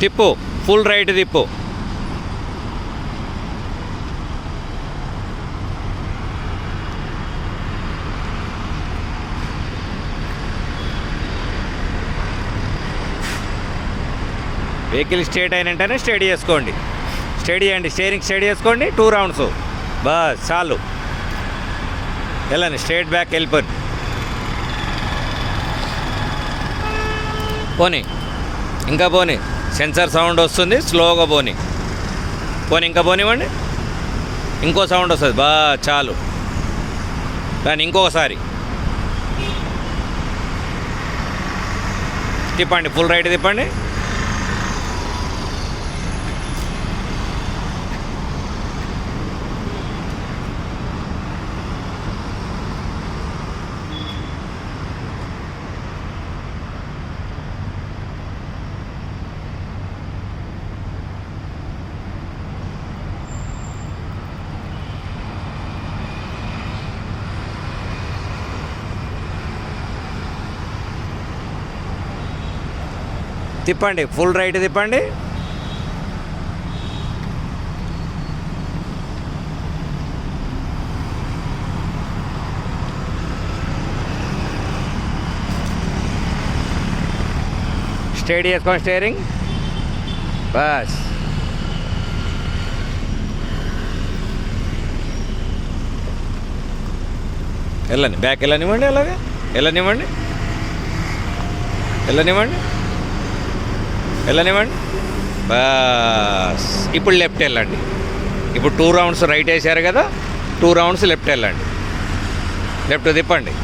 తిప్పు, full right తిప్పు. Vehicle straight అయిన వెంటనే study చేసుకోండి. స్టడీ చేయండి, స్టీరింగ్ స్టడీ చేసుకోండి. 2 రౌండ్స్ బస్ చాలు. వెళ్ళండి, స్ట్రేట్ బ్యాక్ వెళ్ళిపోండి. పోనీ, ఇంకా పోనీ. సెన్సార్ సౌండ్ వస్తుంది, స్లోగా పోనీ. పోనీ, ఇంకా పోనివ్వండి. ఇంకో సౌండ్ వస్తుంది, చాలు. దాన్ని ఇంకొకసారి తిప్పండి, ఫుల్ రైట్ తిప్పండి. తిప్పండి, ఫుల్ రైట్ తిప్పండి. స్టడీ చేసుకోండి స్టీరింగ్. బస్ వెళ్ళండి, బ్యాక్ వెళ్ళనివ్వండి. అలాగే వెళ్ళనివ్వండి, వెళ్ళనివ్వండి, వెళ్ళనివ్వండి. బస్ ఇప్పుడు లెఫ్ట్ వెళ్ళండి. ఇప్పుడు 2 రౌండ్స్ రైట్ వేసారు కదా, 2 రౌండ్స్ లెఫ్ట్ వెళ్ళండి. లెఫ్ట్ తిప్పండి.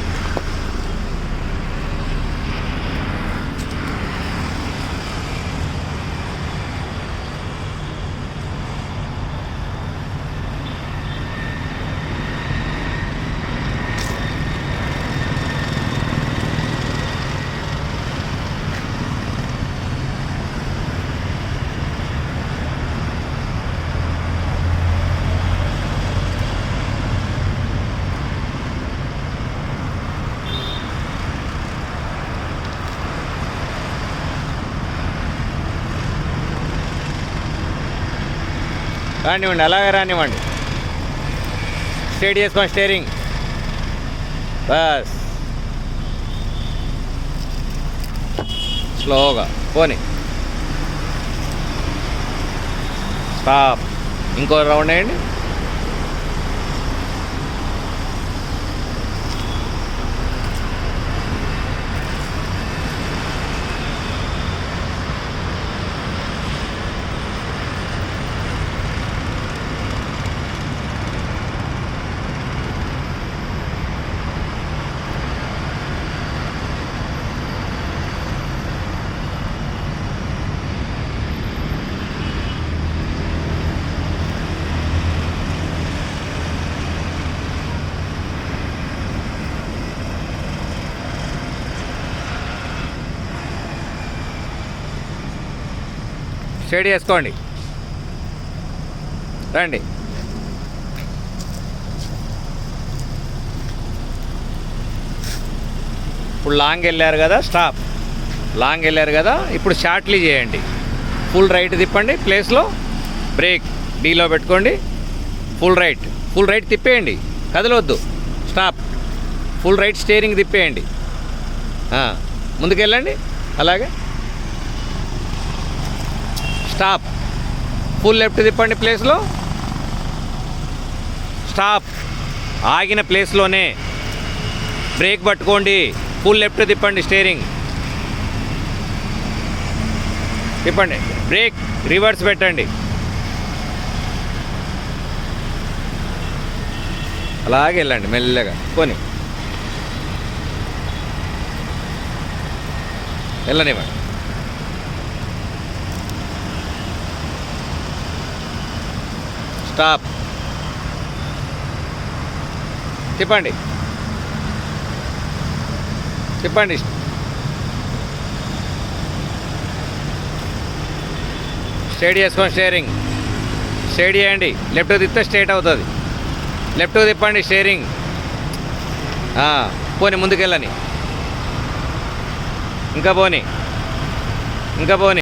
రానివ్వండి, అలాగే రానివ్వండి. స్ట్రేట్ చేసుకోండి స్టీరింగ్. బస్ స్లోగా పోనీ. స్టాప్. ఇంకో రౌండ్ వేయండి. స్టడీ చేసుకోండి, రండి. ఇప్పుడు లాంగ్ వెళ్ళారు కదా, స్టాప్. లాంగ్ వెళ్ళారు కదా, ఇప్పుడు షార్ట్లీ చేయండి. ఫుల్ రైట్ తిప్పండి, ప్లేస్లో బ్రేక్ డీలో పెట్టుకోండి. ఫుల్ రైట్ తిప్పేయండి, కదలొద్దు. స్టాప్. ఫుల్ రైట్ స్టీరింగ్ తిప్పేయండి. ముందుకెళ్ళండి, అలాగే. స్టాప్. ఫుల్ లెఫ్ట్ తిప్పండి ప్లేస్లో. స్టాప్. ఆగిన ప్లేస్లోనే బ్రేక్ పట్టుకోండి. ఫుల్ లెఫ్ట్ తిప్పండి స్టీరింగ్. తిప్పండి, బ్రేక్ రివర్స్ పెట్టండి. అలాగే వెళ్ళండి మెల్లగా. పోనీ, వెళ్ళనివ్వండి. స్టాప్. తిప్పండి, తిప్పండి. స్టడీ చేసుకోండి స్టీరింగ్. స్టడీ చేయండి. లెఫ్ట్ తిప్పితే స్ట్రైట్ అవుతుంది. లెఫ్ట్ తిప్పండి స్టీరింగ్. పోనీ, ముందుకెళ్ళని. ఇంకా పోనీ, ఇంకా పోనీ.